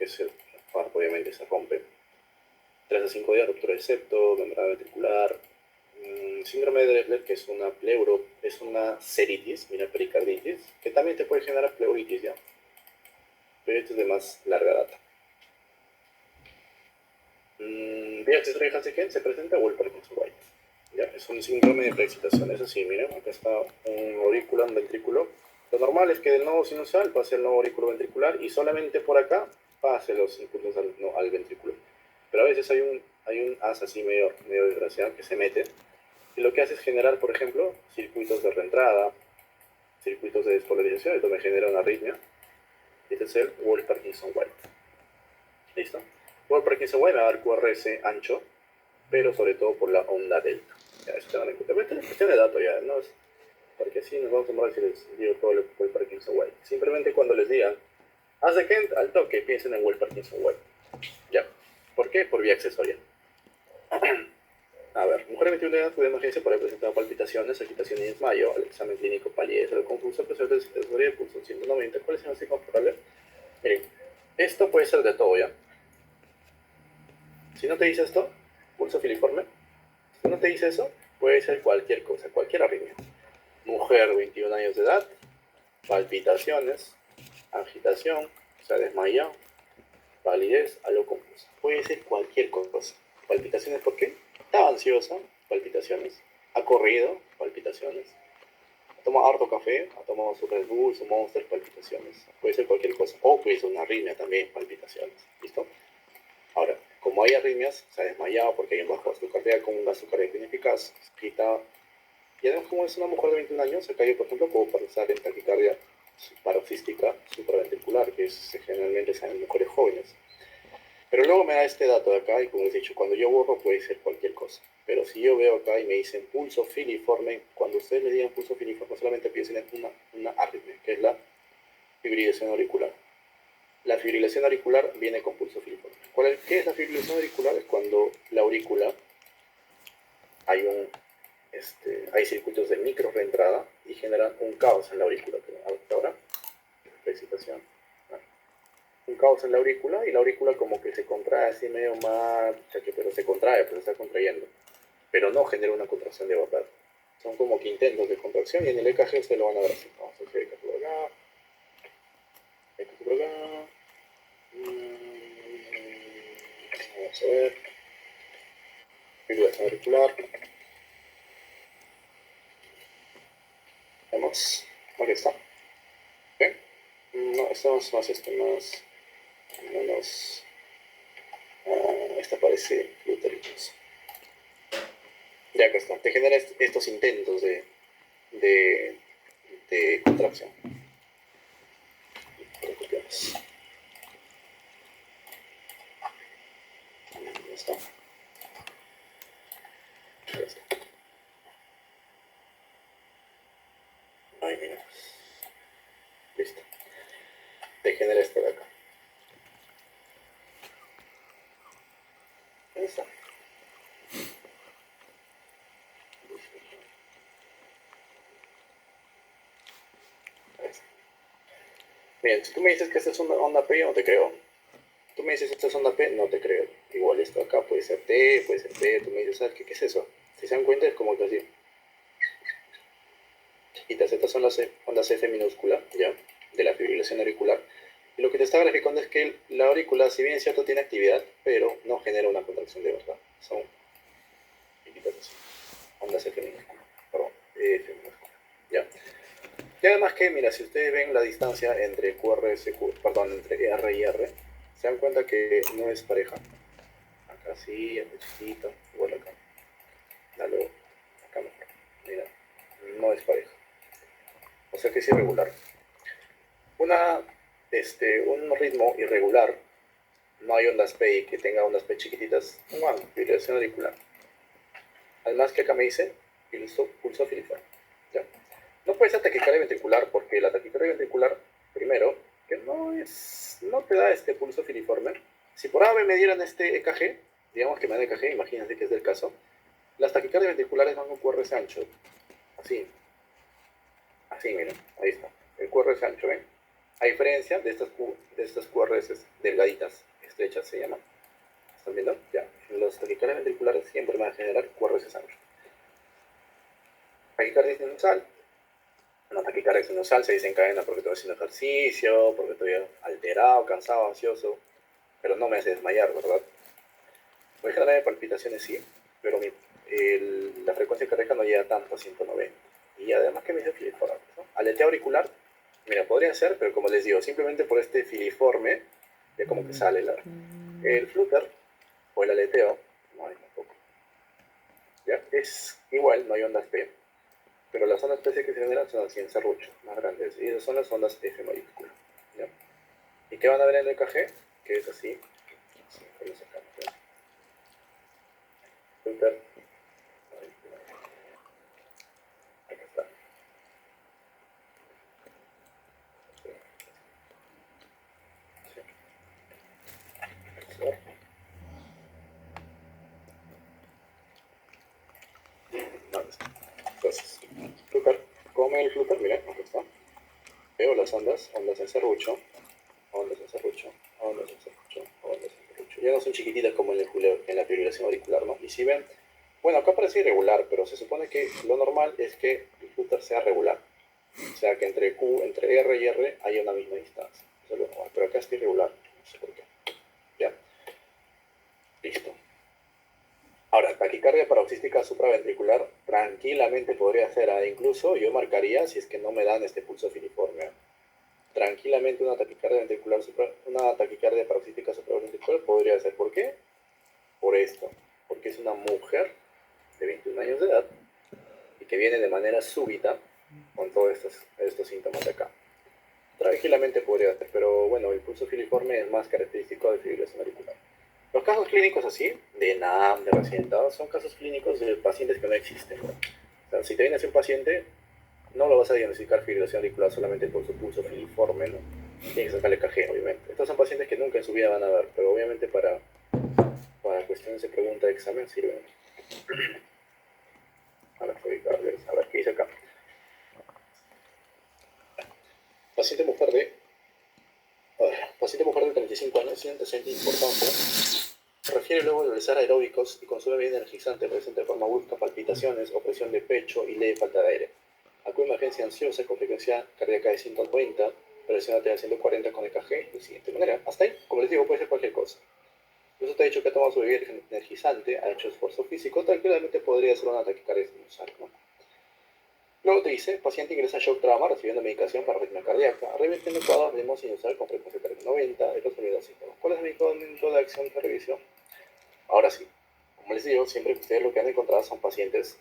que obviamente se rompe. 3 a 5 días, ruptura de septo, membrana ventricular. Síndrome de Leber, que es una pleuro, es una ceritis, mira, pericarditis, que también te puede generar pleuritis, ¿ya? Pero esto es de más larga data. Viajes de Hansen se presenta Wolper-White. ¿Ya? Es un síndrome de preexcitación. Es así, miren, acá está un aurículo, un ventrículo. Lo normal es que del nodo sinusal pase el nodo auriculo ventricular y solamente por acá pase los impulsos al ventrículo. Pero a veces hay un as así medio desgraciado que se mete y lo que hace es generar, por ejemplo, circuitos de reentrada, circuitos de despolarización, esto me genera una arritmia. Este es el Wolff-Parkinson-White. ¿Listo? Wolff-Parkinson-White me va a dar QRS ancho, pero sobre todo por la onda delta. Ya, eso tengan en cuenta. Esta es cuestión de datos ya, ¿no? Porque así nos vamos a mover si les digo todo el Wolff-Parkinson-White. Simplemente cuando les digan, haz de Kent al toque, piensen en Wolff-Parkinson-White. Ya. ¿Por qué? Por vía accesoria. A ver, mujer de 21 años de emergencia por haber presentado palpitaciones, agitación y desmayo. Al examen clínico palidez, algo confuso, presenta de pulso 190. ¿Cuál es el diagnóstico comparable? Miren, esto puede ser de todo ya. Si no te dice esto, pulso filiforme. Si no te dice eso, puede ser cualquier cosa, cualquier arritmia. Mujer, 21 años de edad, palpitaciones, agitación, se ha desmayado, palidez, algo confuso. Puede ser cualquier cosa. Palpitaciones, ¿por qué? Está ansiosa, palpitaciones. Ha corrido, palpitaciones. Ha tomado harto café, ha tomado su Red Bull, su Monster, palpitaciones. Puede ser cualquier cosa. O puede ser una arritmia también, palpitaciones. ¿Listo? Ahora, como hay arritmias, se ha desmayado porque hay un bajo azúcar cardíaco, un gasto cardíaco ineficaz, quita. Y además, como es una mujer de 21 años, se cayó, por ejemplo, puedo pensar en taquicardia paroxística supraventricular, que generalmente se en mujeres jóvenes. Pero luego me da este dato de acá, y como les he dicho, cuando yo borro puede ser cualquier cosa. Pero si yo veo acá y me dicen pulso filiforme, cuando ustedes le digan pulso filiforme, solamente piensen en una arritmia, que es la fibrilación auricular. La fibrilación auricular viene con pulso filiforme. ¿Qué es la fibrilación auricular? Es cuando la aurícula hay circuitos de micro reentrada y generan un caos en la aurícula. Ahora, excitación. Un caos en la aurícula y la aurícula como que se contrae así medio mal, pero se contrae, pero se está contrayendo. Pero no genera una contracción de vapor. Son como que intentos de contracción y en el EKG se lo van a ver así. Vamos a hacer EKG por acá. EKG por acá. Vamos a ver. Fibrilación auricular. Vemos. Aquí está. ¿Okay? No, esto es más menos. Esta parece glutarinos. Ya acá está. Te genera estos intentos de contracción. Recopiamos. Ya está. Ya está. Ahí mira. Listo. Te genera este de acá. Ahí está. Bien, si tú me dices que esta es una onda P, yo no te creo. Tú me dices esta es onda P, no te creo. Igual esto acá puede ser T, puede ser P. Tú me dices, ¿sabes qué es eso? Si se dan cuenta, es como que así. Chiquitas, estas son las ondas F minúscula, ¿ya? De la fibrilación auricular. Y lo que te está graficando es que la aurícula, si bien es cierto, tiene actividad, pero no genera una contracción de verdad. Son chiquitas así. Ondas F minúscula. Perdón, F minúscula. ¿Ya? Y además que, mira, si ustedes ven la distancia entre entre R y R, se dan cuenta que no es pareja. Acá sí, acá chiquito, igual acá. Dale, acá mejor. Mira, no es pareja. O sea que es irregular. Un ritmo irregular, no hay ondas P que tenga ondas P chiquititas, no, fibrilación auricular. Además que acá me dice pulso filiforme. ¿Ya? No puede ser taquicardia ventricular porque la taquicardia ventricular, primero, que no te da este pulso filiforme. Si por A me dieran este EKG, digamos que me dan EKG, imagínense que es del caso, las taquicardias ventriculares van con QRS ancho. Así, miren, ahí está. El QRS ancho, ¿ven? A diferencia de estas QRS delgaditas, estrechas se llaman. ¿Están viendo? Ya. Los taquicardias ventriculares siempre van a generar QRS sangre. Taquicardia sinusal. Una taquicardia sinusal se desencadena porque estoy haciendo ejercicio, porque estoy alterado, cansado, ansioso, pero no me hace desmayar, ¿verdad? Voy a generar palpitaciones, sí, pero la frecuencia cardíaca no llega tanto a 190. Y además que me dice filiforme, ¿no? Aleteo auricular, mira, podría ser, pero como les digo, simplemente por este filiforme, ya como que sale el flutter o el aleteo, no hay tampoco. ¿Ya? Es igual, no hay ondas P, pero las ondas P que se generan son así en serrucho, más grandes, y esas son las ondas F mayúscula. ¿Ya? ¿Y qué van a ver en el EKG? Que es así, así lo sacamos, ¿ya? Flutter, acá está. Entonces, flutter, come el flutter, miren, acá está. Veo las ondas en serrucho, ondas en serrucho, ondas en serrucho, ondas en serrucho. Ya no son chiquititas como en la fibrilación auricular, ¿no? Y si ven, bueno, acá parece irregular, pero se supone que lo normal es que el flutter sea regular. O sea, que entre R y R haya una misma distancia. Eso es lo normal, pero acá está irregular, no sé por qué. Ya, listo. Ahora, taquicardia paroxística supraventricular tranquilamente podría ser, incluso yo marcaría si es que no me dan este pulso filiforme. Tranquilamente una taquicardia ventricular una taquicardia paroxística supraventricular podría ser. ¿Por qué? Por esto. Porque es una mujer de 21 años de edad y que viene de manera súbita con todos estos síntomas de acá. Tranquilamente podría ser, pero bueno, el pulso filiforme es más característico de fibrilación auricular. Los casos clínicos así, de NAM, de recién dado, son casos clínicos de pacientes que no existen. O sea, si te viene así un paciente, no lo vas a diagnosticar fibrilación auricular solamente por su pulso filiforme, ¿no? Tienes que sacarle EKG, obviamente. Estos son pacientes que nunca en su vida van a ver, pero obviamente para cuestiones de pregunta de examen sirven. A ver, ¿qué dice acá? Paciente mujer de 35 años, sin antecedente importante. Refiere luego de realizar aeróbicos y consume bien energizante, presenta de forma brusca palpitaciones, opresión de pecho y leve falta de aire. Acude emergencia ansiosa con frecuencia cardíaca de 190, presión arterial 140 con EKG de la siguiente manera. Hasta ahí, como les digo, puede ser cualquier cosa. Eso te ha dicho que ha tomado su bebida energizante, ha hecho esfuerzo físico, tranquilamente podría ser una taquicardia sinusal, ¿no? Luego te dice, paciente ingresa en shock trauma recibiendo medicación para arritmia cardíaca, revirtiendo cuadros de ritmo sinusal con frecuencia cardíaca 90 de los primeros síntomas. ¿Cuál es el medicamento de acción de revisión? Ahora sí, como les digo, siempre que ustedes lo que han encontrado son pacientes,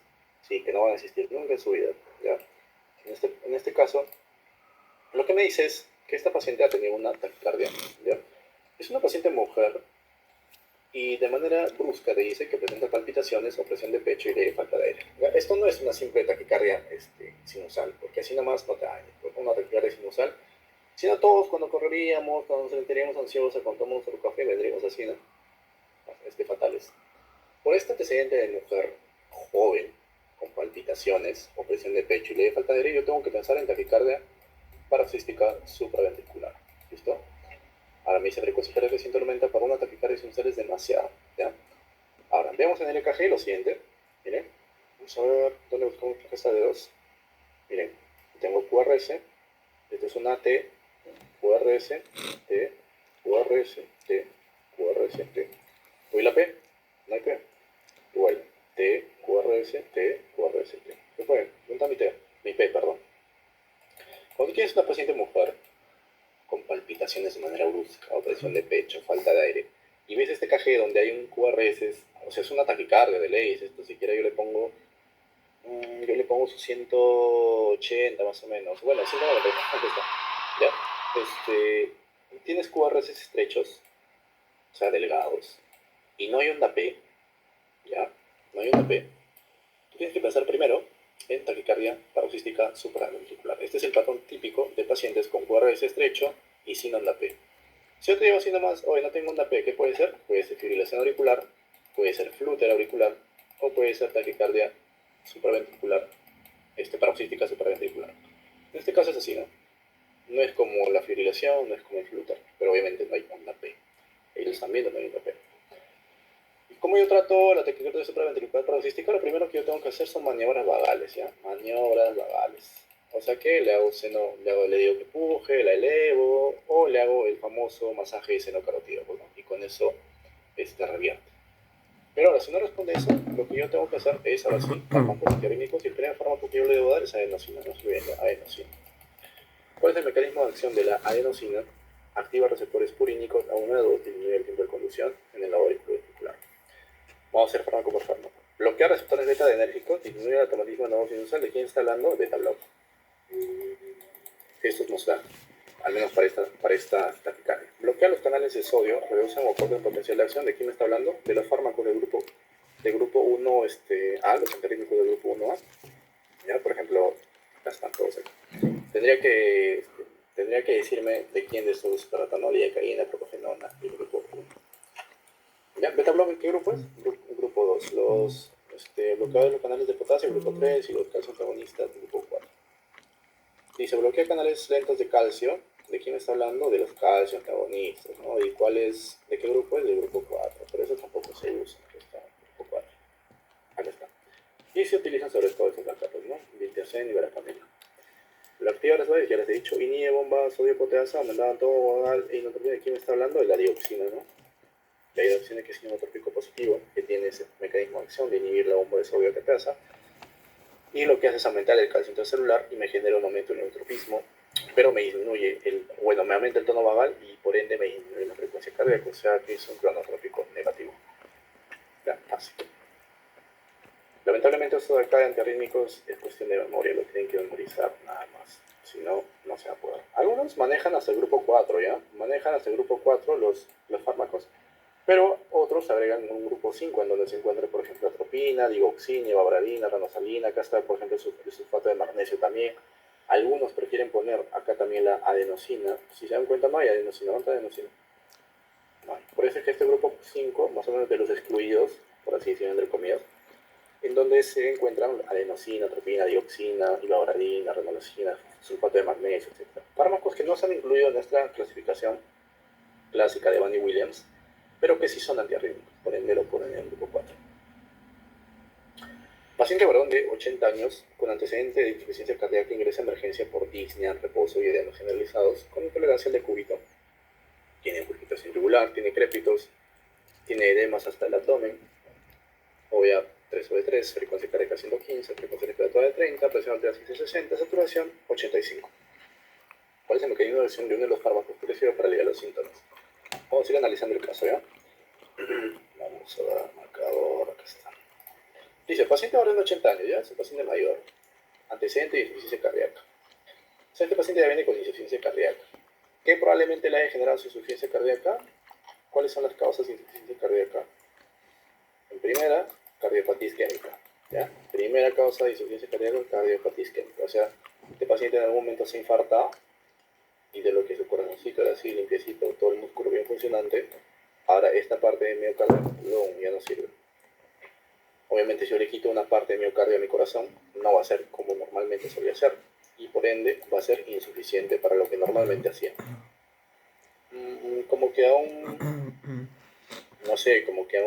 sí, que no van a existir nunca en su vida, ¿ya? En este caso, lo que me dice es que esta paciente ha tenido una taquicardia, ¿ya? Es una paciente mujer y de manera brusca te dice que presenta palpitaciones, opresión de pecho y de falta de aire. ¿Ya? Esto no es una simple taquicardia sinusal, porque así nomás no te da una taquicardia sinusal. Sino todos cuando correríamos, cuando nos sentiríamos ansiosos, cuando tomamos un café, vendríamos así, ¿no? Fatales. Por este antecedente de mujer joven, con palpitaciones, opresión de pecho y leve falta de aire, yo tengo que pensar en taquicardia paroxística supraventricular. ¿Listo? Ahora me dice frecuencia cardíaca de 190 para una taquicardia sinusal es demasiado. ¿Ya? Ahora, veamos en el EKG lo siguiente. Miren, vamos a ver dónde buscamos esta de 2. Miren, tengo QRS, este es una T, QRS, T, QRS, T, QRS, T. ¿Voy la P? No hay P. Igual, T, QRS, T, QRS, T. ¿Qué fue? ¿Dónde está mi T? Mi P, perdón. Cuando tienes una paciente mujer con palpitaciones de manera brusca, opresión de pecho, falta de aire, y ves este KG donde hay un QRS, o sea, es una taquicardia de ley, esto siquiera yo le pongo sus 180 más o menos, bueno, 190, aquí está, ya, tienes QRS estrechos, o sea, delgados, y no hay onda P, ya, no hay onda P, tú tienes que pensar primero en taquicardia paroxística supraventricular. Este es el patrón típico de pacientes con QRS estrecho y sin onda P. Si yo te digo así nomás, oye, no tengo onda P, ¿qué puede ser? Puede ser fibrilación auricular, puede ser flúter auricular, o puede ser taquicardia supraventricular, paroxística supraventricular. En este caso es así, ¿no? No es como la fibrilación, no es como el flutar, pero obviamente no hay una P. Ellos también no hay una P. ¿Y cómo yo trato la taquicardia supraventricular paroxística? Lo primero que yo tengo que hacer son maniobras vagales, ¿ya? Maniobras vagales. O sea que le hago seno, le digo que puje, la elevo, o le hago el famoso masaje de seno carotídeo, ¿no? Y con eso revierte. Pero ahora, si no responde eso, lo que yo tengo que hacer es, ahora sí, fármacos antiarrítmicos, y el primer fármaco que yo le debo dar es adenosina, no se olviden, adenosina. ¿Cuál es el mecanismo de acción de la adenosina? Activa receptores purínicos a 1 a 2, disminuye el tiempo de conducción en el lado auricular. Vamos a hacer fármaco por fármaco. Bloquear receptores beta adrenérgicos, disminuye el automatismo de nuevo sinusal. ¿De quién está hablando? Beta block. Esto nos da, al menos para esta taquicardia. Bloquear los canales de sodio, reducen o cortan el potencial de acción. ¿De quién me está hablando? De los fármacos de grupo 1 A, los antiarrítmicos del grupo 1A. ¿Ya? Por ejemplo, acá están todos aquí. Tendría que decirme de quién de estos, paratanol, lidocaína, propafenona, y el grupo 1. ¿Ya? ¿Beta block qué grupo es? Grupo 2. Los bloqueadores de los canales de potasio, grupo 3, y los calcio antagonistas, grupo 4. Dice, bloquea canales lentos de calcio. ¿De quién está hablando? De los calcio antagonistas, ¿no? ¿Y de qué grupo es? Del grupo 4. Pero eso tampoco se usa. Aquí está, grupo 4. Aquí está. Y se utilizan sobre todo estos lactatos, ¿no? Diltiazem y verapamil. La activa reserva, ya les he dicho, inhibe bomba sodio proteasa, aumentada todo modal e inotropía. ¿De quién está hablando? De la dioxina, ¿no? La dioxina, que es inotrópico positivo, que tiene ese mecanismo de acción de inhibir la bomba de sodio proteasa. Y lo que hace es aumentar el calcio intracelular y me genera un aumento en el eutropismo, pero me disminuye me aumenta el tono vagal y por ende me disminuye la frecuencia cardíaca, o sea que es un cronotrópico negativo. Ya, fácil. Lamentablemente esto de acá de antiarrítmicos es cuestión de memoria, lo tienen que memorizar nada más, si no, no se va a poder. Algunos manejan hasta el grupo 4, ¿ya? Manejan hasta el grupo 4 los fármacos, pero otros agregan un grupo 5 en donde se encuentra, por ejemplo, atropina, digoxina, valproatina, ranosalina. Acá está, por ejemplo, el sulfato de magnesio también. Algunos prefieren poner acá también la adenosina. Si se dan cuenta, no hay adenosina. ¿Dónde está adenosina? No hay. Por eso es que este grupo 5, más o menos de los excluidos, por así decirlo, entre comillas, en donde se encuentran adenosina, atropina, dioxina, valproatina, ranosalina, sulfato de magnesio, etc. Fármacos que no se han incluido en nuestra clasificación clásica de Bunny Williams, pero que sí son antiarrítmicos, por ende lo ponen en el grupo 4. Paciente varón de 80 años con antecedente de insuficiencia cardíaca ingresa a emergencia por disnea, reposo y edemas generalizados con intolerancia al decúbito. Tiene pulpitación yugular, tiene crépitos, tiene edemas hasta el abdomen, OVA 3 sobre 3, frecuencia cardíaca 115, frecuencia respiratoria de 30, presión arterial 160, saturación 85. ¿Cuál es el mecanismo de acción de uno de los fármacos que sirve para aliviar los síntomas? Vamos a ir analizando el caso, ¿ya? Vamos a dar marcador, acá está. Dice, paciente varón de 80 años, ya es un paciente mayor, antecedente de insuficiencia cardíaca. O sea, este paciente ya viene con insuficiencia cardíaca. ¿Qué probablemente le haya generado su insuficiencia cardíaca? ¿Cuáles son las causas de insuficiencia cardíaca? En primera, cardiopatía isquémica. ¿Ya? Primera causa de insuficiencia cardíaca, cardiopatía isquémica. O sea, este paciente en algún momento se infarta y de lo que su corazoncito era así limpiecito, todo el músculo bien funcionante, ahora esta parte de miocardio ya no sirve. Obviamente si yo le quito una parte de miocardio a mi corazón, no va a ser como normalmente solía ser. Y por ende va a ser insuficiente para lo que normalmente hacía. Como que a un, no sé, como que a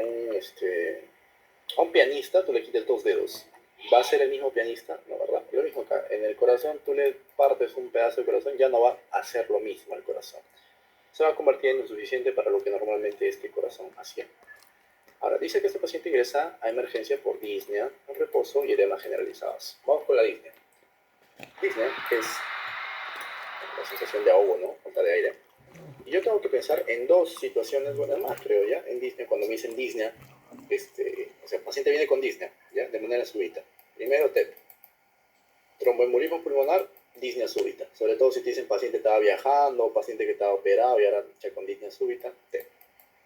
un pianista tú le quitas 2 dedos. ¿Va a ser el mismo pianista? No, ¿verdad? Lo mismo acá. En el corazón tú le partes un pedazo de corazón, ya no va a hacer lo mismo el corazón. Se va a convertir en insuficiente para lo que normalmente este corazón hacía. Ahora, dice que este paciente ingresa a emergencia por disnea, reposo y edemas generalizados. Vamos con la disnea. Disnea es la sensación de ahogo, ¿no? Falta de aire. Y yo tengo que pensar en dos situaciones, bueno, más creo, ¿ya? En disnea, cuando me dicen disnea, o sea, el paciente viene con disnea, ¿ya? De manera súbita. Primero, TEP. Tromboembolismo pulmonar, disnea súbita. Sobre todo si te dicen paciente estaba viajando, paciente que estaba operado y ahora ya con disnea súbita, TEP.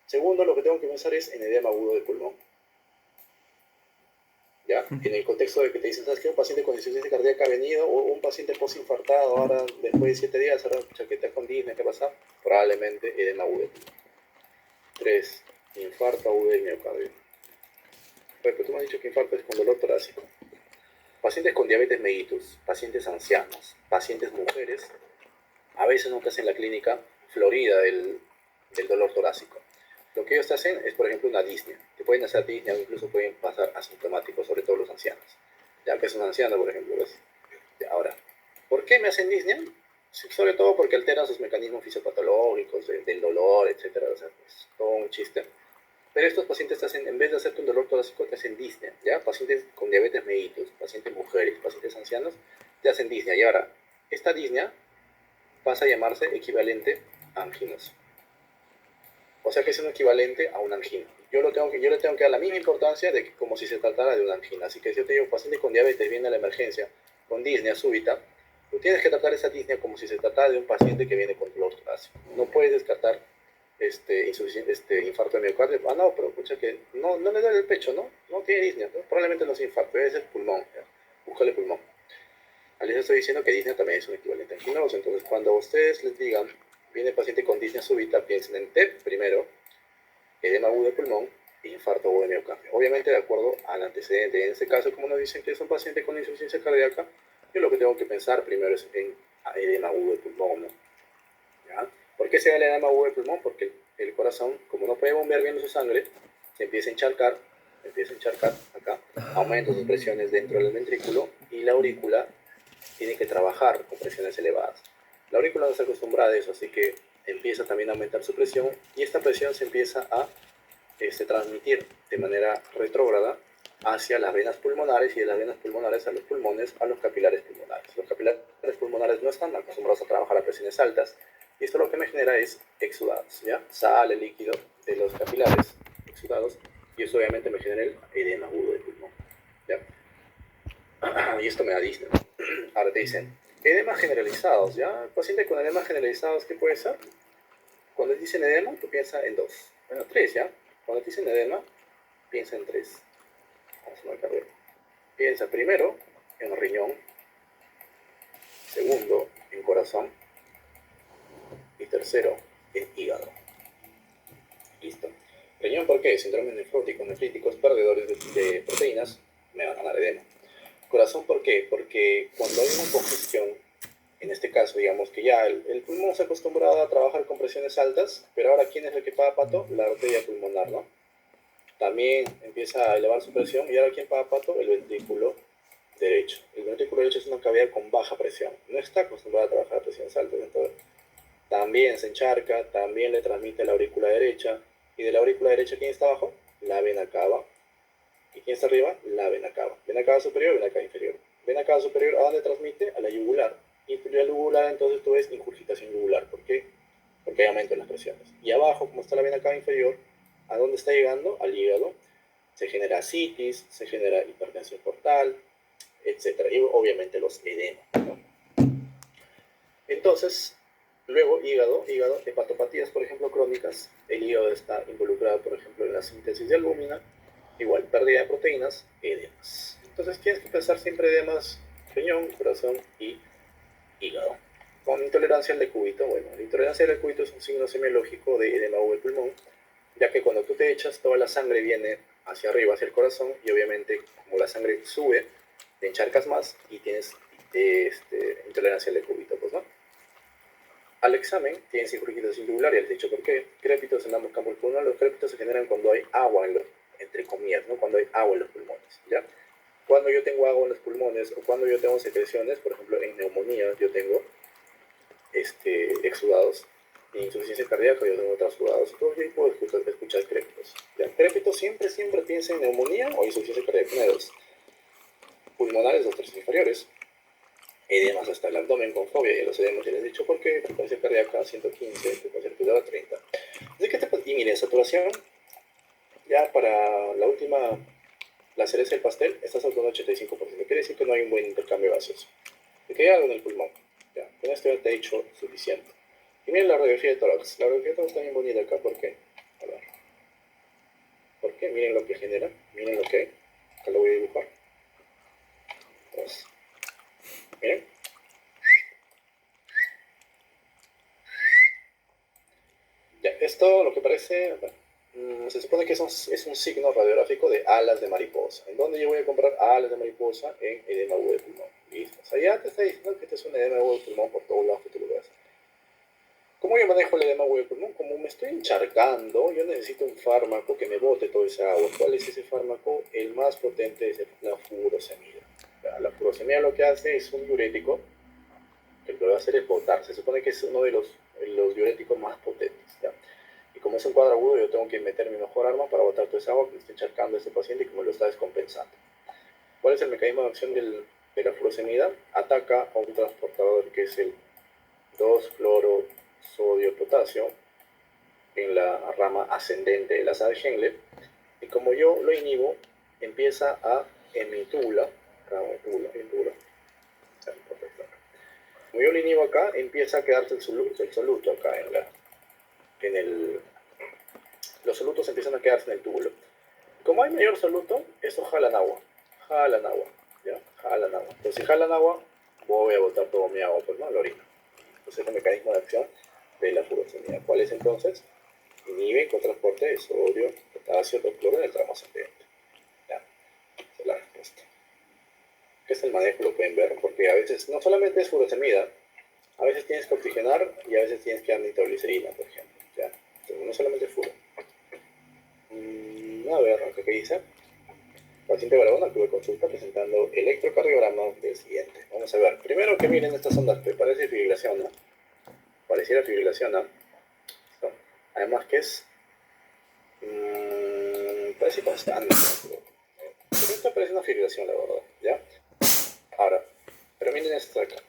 Segundo, lo que tengo que pensar es en edema agudo de pulmón. ¿Ya? En el contexto de que te dicen, ¿sabes qué? Un paciente con insuficiencia cardíaca ha venido, o un paciente posinfartado, ahora después de 7 días, ahora chaqueta con disnea, ¿qué pasa? Probablemente edema agudo. 3. Infarto agudo del miocardio. Pero tú me has dicho que infarto es con dolor torácico. Pacientes con diabetes mellitus, pacientes ancianos, pacientes mujeres A veces no te hacen la clínica florida del dolor torácico. Lo que ellos te hacen es, por ejemplo, una disnea. Te pueden hacer disnea o incluso pueden pasar asintomáticos, sobre todo los ancianos. Ya que es un anciano, por ejemplo. ¿Ves? Ahora, ¿por qué me hacen disnea? Sí, sobre todo porque alteran sus mecanismos fisiopatológicos, del dolor, etcétera. O sea, es todo un chiste. Pero estos pacientes te hacen, en vez de hacerte un dolor torácico, te hacen disnea, ¿ya? Pacientes con diabetes mellitus, pacientes mujeres, pacientes ancianos, te hacen disnea. Y ahora, esta disnea pasa a llamarse equivalente a anginas. O sea que es un equivalente a una angina. Yo le tengo que dar la misma importancia de que como si se tratara de una angina. Así que si yo te digo, paciente con diabetes viene a la emergencia con disnea súbita, tú tienes que tratar esa disnea como si se tratara de un paciente que viene con dolor torácico. No puedes descartar infarto de miocardio. Ah, no, pero escucha que no le duele el pecho, ¿no? No tiene disnea, ¿no? Probablemente no es infarto, es el pulmón. ¿Ya? Búscale pulmón. Les estoy diciendo que disnea también es un equivalente anginoso. Entonces, cuando ustedes les digan, viene paciente con disnea súbita, piensen en TEP primero, edema agudo de pulmón e infarto agudo de miocardio. Obviamente, de acuerdo al antecedente. En este caso, como nos dicen que es un paciente con insuficiencia cardíaca, yo lo que tengo que pensar primero es en edema agudo de pulmón, ¿no? ¿Ya? ¿Por qué se da el edema agudo de pulmón? Porque el corazón, como no puede bombear bien su sangre, se empieza a encharcar acá, aumenta sus presiones dentro del ventrículo y la aurícula tiene que trabajar con presiones elevadas. La aurícula no está acostumbrada a eso, así que empieza también a aumentar su presión y esta presión se empieza a transmitir de manera retrógrada hacia las venas pulmonares y de las venas pulmonares a los pulmones, a los capilares pulmonares. Los capilares pulmonares no están acostumbrados a trabajar a presiones altas y esto lo que me genera es exudados, ¿ya? Sale el líquido de los capilares exudados y eso obviamente me genera el edema agudo de pulmón, ¿ya? Y esto me da disnea. Ahora te dicen, edemas generalizados, ¿ya? El paciente con edemas generalizados, ¿qué puede ser? Cuando te dicen edema, tú piensas en dos. Bueno, tres, ¿ya? Cuando te dicen edema, piensa en tres. Vamos a marcar bien. Piensa primero en riñón, segundo en corazón y tercero en hígado. Listo. Riñón, ¿por qué? Síndromes nefróticos, nefríticos, perdedores de proteínas, me van a dar edema. Corazón, ¿por qué? Porque cuando hay una congestión, en este caso, digamos que ya el pulmón se ha acostumbrado a trabajar con presiones altas, pero ahora, ¿quién es el que paga pato? La arteria pulmonar, ¿no? También empieza a elevar su presión y ahora, ¿quién paga pato? El ventrículo derecho. El ventrículo derecho es una cavidad con baja presión. No está acostumbrada a trabajar a presiones altas, entonces también se encharca, también le transmite a la aurícula derecha. ¿Y de la aurícula derecha quién está abajo? La vena cava. ¿Y quién está arriba? La vena cava. Vena cava superior, vena cava inferior. Vena cava superior, ¿a dónde transmite? A la yugular. Y la yugular, entonces tú ves ingurgitación yugular. ¿Por qué? Porque hay aumento en las presiones. Y abajo, como está la vena cava inferior, ¿a dónde está llegando? Al hígado. Se genera ascitis, se genera hipertensión portal, etc. Y obviamente los edemas, ¿no? Entonces, luego hígado, hepatopatías, por ejemplo, crónicas. El hígado está involucrado, por ejemplo, en la síntesis de albúmina. Igual, pérdida de proteínas, edemas. Entonces tienes que pensar siempre edemas, riñón, corazón y hígado. Con intolerancia al decúbito, bueno, la intolerancia al decúbito es un signo semiológico de edema o del pulmón, ya que cuando tú te echas, toda la sangre viene hacia arriba, hacia el corazón, y obviamente, como la sangre sube, te encharcas más y tienes intolerancia al decúbito, pues, ¿no? Al examen tienes ingurgitación yugular, ya les he dicho por qué. Crépitos en ambos campos pulmonares. Los crépitos se generan cuando hay agua en los, entre comillas, ¿no? Cuando hay agua en los pulmones, ¿ya? Cuando yo tengo agua en los pulmones o cuando yo tengo secreciones, por ejemplo, en neumonía, yo tengo exudados. En insuficiencia cardíaca yo tengo transudados. Entonces yo puedo escuchar crépitos. ¿Ya? Crépitos siempre piensa en neumonía o insuficiencia cardíaca. Una de dos. Pulmonares, los tres inferiores. Edemas hasta el abdomen con fobia, ya los edemas ya les he dicho porque frecuencia cardíaca 115, frecuencia respiratoria 30. Así que y miren, saturación, ya para la última, la cereza del pastel, está saturando 85%. Quiere decir que no hay un buen intercambio gaseoso. Y que hay algo en el pulmón. Ya, con esto ya te he hecho suficiente. Y miren la radiografía de tórax. La radiografía de tórax está bien bonita acá. ¿Por qué? A ver. ¿Por qué? Miren lo que genera. Miren lo que hay. Acá lo voy a dibujar. Entonces, miren. Ya, esto lo que parece, se supone que es un signo radiográfico de alas de mariposa. ¿En dónde yo voy a comprar alas de mariposa? En edema agudo de pulmón. Listo. O sea, ya te está diciendo que este es un edema agudo de pulmón por todos lados que tú lo veas. ¿Cómo yo manejo el edema hueco? ¿No? Como me estoy encharcando, yo necesito un fármaco que me bote toda esa agua. ¿Cuál es ese fármaco? El más potente es la furosemida. La furosemida lo que hace es un diurético que lo que va a hacer es botar. Se supone que es uno de los diuréticos más potentes. ¿Ya? Y como es un cuadro agudo, yo tengo que meter mi mejor arma para botar toda esa agua que me está encharcando a este paciente y que me lo está descompensando. ¿Cuál es el mecanismo de acción de la furosemida? Ataca a un transportador que es el 2-cloro-sodio-potasio en la rama ascendente de la asa de Henle, y como yo lo inhibo, empieza a emitula, como yo lo inhibo acá, empieza a quedarse el soluto acá los solutos empiezan a quedarse en el túbulo. Como hay mayor soluto, eso jalan agua, ¿ya? Jalan agua. Entonces si jalan agua, voy a botar todo mi agua, pues no, la orina. Entonces es el mecanismo de acción de la furosemida. ¿Cuál es entonces? Inhibe con transporte de sodio, potasio, 2-cloro en el tramo ascendente. Ya, esa es la respuesta. ¿Qué es el manejo? Lo pueden ver, porque a veces no solamente es furosemida, a veces tienes que oxigenar y a veces tienes que dar nitroglicerina, por ejemplo. ¿Ya? Entonces, no solamente es furo. A ver, acá qué dice. Paciente Barahona tuve consulta presentando electrocardiograma del siguiente. Vamos a ver. Primero que miren estas ondas, que parece fibrilación, ¿no? Pareciera fibrilación, ¿no? Además que es parece constante, pero esto parece una fibrilación, la verdad, ¿ya? Ahora, pero miren esto de acá.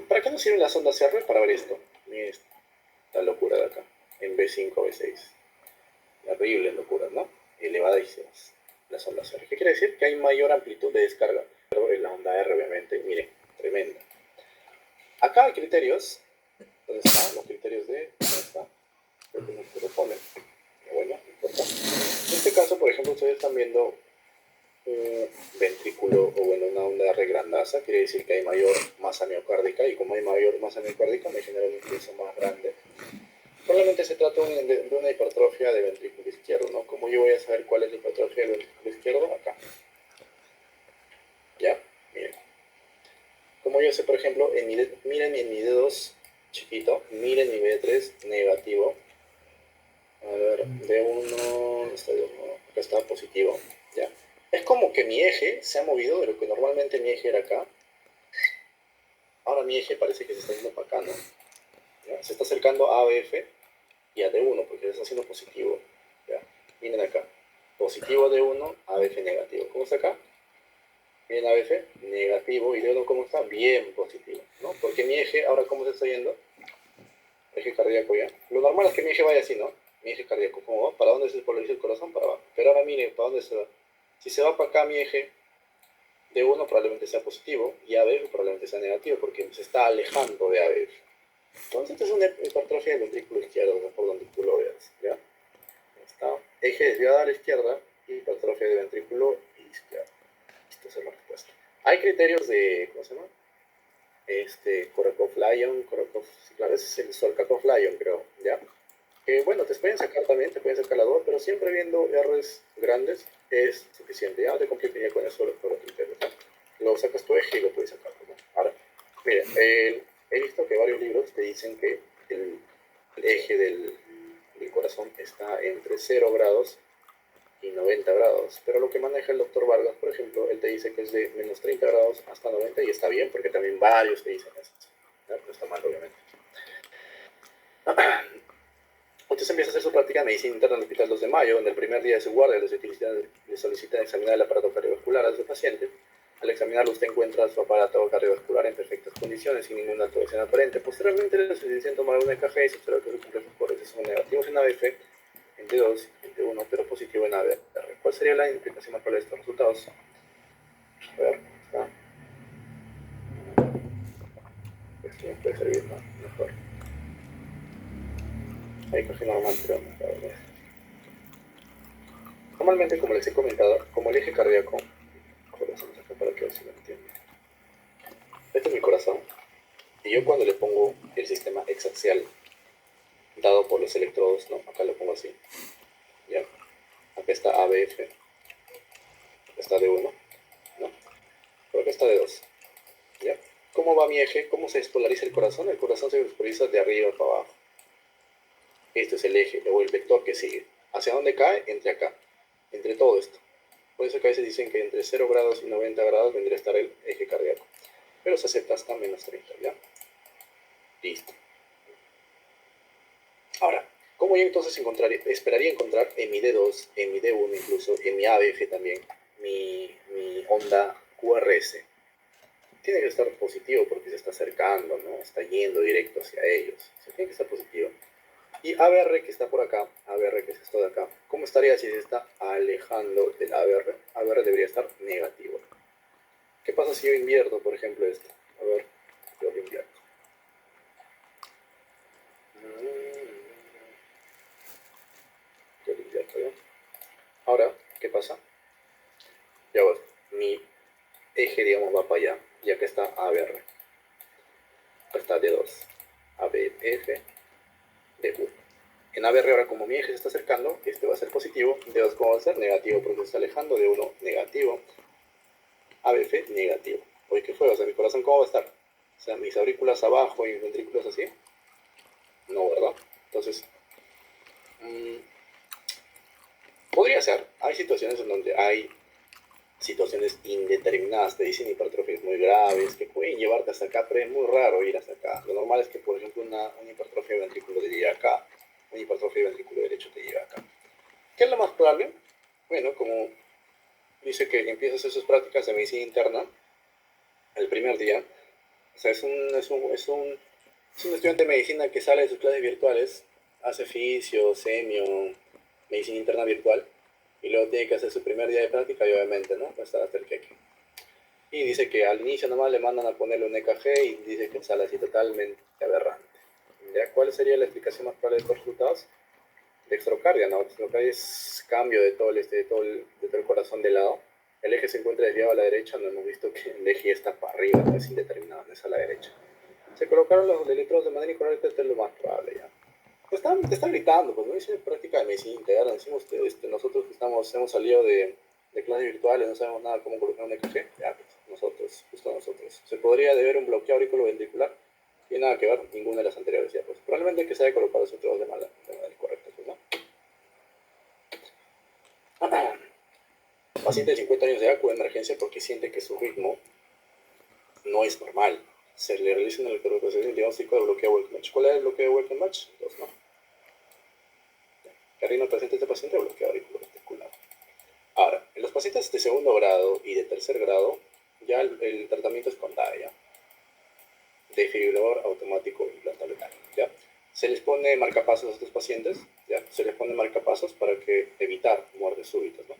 ¿Para qué nos sirven las ondas R? Para ver esto. Miren esta locura de acá, en B5, B6. Terrible locura, ¿no? Elevadísimas las ondas R. ¿Qué quiere decir? Que hay mayor amplitud de descarga. Pero en la onda R, obviamente, miren, tremenda. Acá hay criterios. ¿Dónde están los criterios de...? ¿Dónde está? Creo que no se lo ponen. Bueno, no importa. En este caso, por ejemplo, ustedes están viendo un ventrículo o bueno, una onda R grandaza, quiere decir que hay mayor masa miocárdica, y como hay mayor masa miocárdica me genera un impulso más grande. Probablemente se trata de una hipertrofia de ventrículo izquierdo, ¿no? ¿Cómo yo voy a saber cuál es la hipertrofia del ventrículo izquierdo? Acá. ¿Ya? Miren. Como yo sé, por ejemplo, miren en mi D2 chiquito, miren mi B3 negativo. A ver, D1, acá está positivo, ¿ya? Es como que mi eje se ha movido de lo que normalmente mi eje era acá. Ahora mi eje parece que se está yendo para acá, ¿no? ¿Ya? Se está acercando a ABF y a D1 porque se está haciendo positivo. ¿Ya? Miren acá. Positivo D1, ABF negativo. ¿Cómo está acá? Miren ABF negativo y D1 ¿cómo está? Bien positivo, ¿no? Porque mi eje, ahora ¿cómo se está yendo? Eje cardíaco ya. Lo normal es que mi eje vaya así, ¿no? Mi eje cardíaco, ¿cómo va? ¿Para dónde se polariza el corazón? Para abajo. Pero ahora miren, ¿para dónde se va? Si se va para acá mi eje, D1 probablemente sea positivo y ABF probablemente sea negativo porque se está alejando de ABF. Entonces, esta es una hipertrofia del ventrículo izquierdo, por donde tú lo veas, ¿ya? Está eje desviado a la izquierda y hipertrofia del ventrículo izquierdo. Esta es la respuesta. Hay criterios de, ¿cómo se llama? Korokov-Lyon, claro, ese es el Solkakov-Lyon, creo, ¿ya? Bueno, te pueden sacar también, te pueden sacar la 2, pero siempre viendo R's grandes es suficiente. Ya no te compliques ya con eso los criterios, ¿no? Lo sacas tu eje y lo puedes sacar, ¿no? Ahora, mire, he visto que varios libros te dicen que el eje del corazón está entre 0 grados y 90 grados, pero lo que maneja el doctor Vargas, por ejemplo, él te dice que es de menos 30 grados hasta 90 y está bien, porque también varios te dicen eso, ¿no? No está mal, obviamente. Usted empieza a hacer su práctica de medicina interna en el Hospital 2 de Mayo, donde el primer día de su guardia le solicitan examinar el aparato cardiovascular a su paciente. Al examinarlo, usted encuentra su aparato cardiovascular en perfectas condiciones, sin ninguna alteración aparente. Posteriormente, le solicitan tomar una EKG y se observa que sus complejos correctos son negativos en ABF, en T2, en T1, pero positivo en ABR. ¿Cuál sería la implicación más probable de estos resultados? A ver, está. Esto me puede servir mejor. EKG normal, pero mejor. Normalmente, como les he comentado, como el eje cardíaco, para que así lo entiendan. Este es mi corazón. Y yo cuando le pongo el sistema exaxial dado por los electrodos, ¿no? Acá lo pongo así. ¿Ya? Acá está ABF. Acá está D1. ¿No? Por acá está D2. ¿Ya? ¿Cómo va mi eje? ¿Cómo se despolariza el corazón? El corazón se despolariza de arriba para abajo. Este es el eje o el vector que sigue. ¿Hacia dónde cae? Entre acá, entre todo esto. Por eso que a veces dicen que entre 0 grados y 90 grados vendría a estar el eje cardíaco. Pero se acepta hasta menos 30, ¿ya? Listo. Ahora, ¿cómo yo entonces esperaría encontrar en mi D2, en mi D1 incluso, en mi ABF también, mi onda QRS? Tiene que estar positivo porque se está acercando, ¿no? Está yendo directo hacia ellos. O sea, tiene que estar positivo. Y ABR que está por acá, ABR que es esto de acá, ¿cómo estaría si se está alejando del ABR? ABR debería estar negativo. ¿Qué pasa si yo invierto, por ejemplo, esto? A ver, yo lo invierto. Yo lo invierto, ¿ya? Ahora, ¿qué pasa? Ya ves, mi eje, digamos, va para allá, ya que está ABR. Acá está D2, ABF, D1. En ABR ahora como mi eje se está acercando, este va a ser positivo, D2 ¿cómo va a ser? Negativo, porque se está alejando, D1 negativo, ABF negativo. Oye, ¿qué fue? O sea, mi corazón ¿cómo va a estar? O sea, mis aurículas abajo y mis ventrículos así. No, ¿verdad? Entonces, podría ser. Hay situaciones en donde hay situaciones indeterminadas, te dicen hipertrofias muy graves, que pueden llevarte hasta acá, pero es muy raro ir hasta acá. Lo normal es que, por ejemplo, una hipertrofia de ventrículo te llegue acá, una hipertrofia de ventrículo derecho te llegue acá. ¿Qué es lo más probable? Bueno, como dice que empiezas a hacer sus prácticas de medicina interna el primer día, o sea, es un estudiante de medicina que sale de sus clases virtuales, hace fisio, semio, medicina interna virtual, y luego tiene que hacer su primer día de práctica y obviamente, ¿no? Va a estar hasta el queque. Y dice que al inicio nomás le mandan a ponerle un EKG y dice que sale así totalmente aberrante. ¿Ya? ¿Cuál sería la explicación más probable de estos resultados? Dextrocardia, ¿no? Dextrocardia es cambio de todo el corazón de lado. El eje se encuentra desviado a la derecha, no hemos visto que el eje está para arriba, no es indeterminado, no es a la derecha. Se colocaron los electrodos de manera incorrecta, esto es lo más probable ya. Te están gritando, pues no dice práctica de medicina integral, decimos nosotros que hemos salido de clases virtuales, no sabemos nada cómo colocar un EKG, ya pues, nosotros, justo nosotros. Se podría deber un bloqueo auriculoventricular, y nada que ver, ninguna de las anteriores ya, pues probablemente que se haya colocado los electrodos de manera incorrecta, pues no. Paciente de 50 años de edad acude a emergencia porque siente que su ritmo no es normal. Se le realiza una electrocardiografía diagnóstico de bloqueo Welkenbach. ¿Cuál es el bloqueo Welkenbach? Dos, ¿no? ¿Qué reino presenta este paciente? Bloqueo auriculoventricular. Ahora, en los pacientes de segundo grado y de tercer grado, ya el tratamiento es con DAIA, desfibrilador automático implantable, ¿ya? Se les pone marcapasos a estos pacientes, ¿ya? Se les pone marcapasos para que evitar muertes súbitas, ¿no?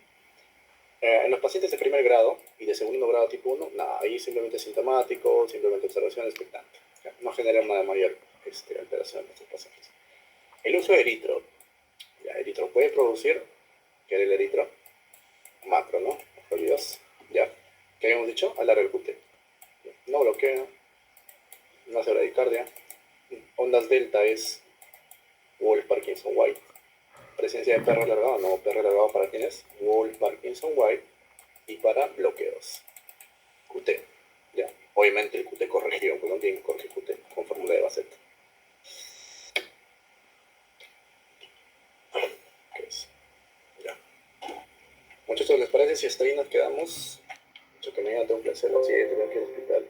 En los pacientes de primer grado y de segundo grado tipo 1, nada, ahí simplemente sintomático, simplemente observación expectante. ¿Ya? No genera una mayor alteración en estos pacientes. El uso de eritro. Ya, eritro puede producir, ¿qué era el eritro? Macro, ¿no? Macrolidos. Ya. ¿Qué habíamos dicho? Alarga el QT. No bloquea, no hace bradicardia. Ondas delta es Wolf Parkinson White. Presencia de perro alargado, no, perro alargado para quién es Wolf Parkinson White y para bloqueos. QT. Ya. Obviamente el QT corregido, pues no tiene que corregir QT con fórmula de Bassett. ¿Qué es? Ya. Muchachos, ¿les parece si hasta ahí nos quedamos? Mucho que me haya dado un placer. Sí, tengo que explicar.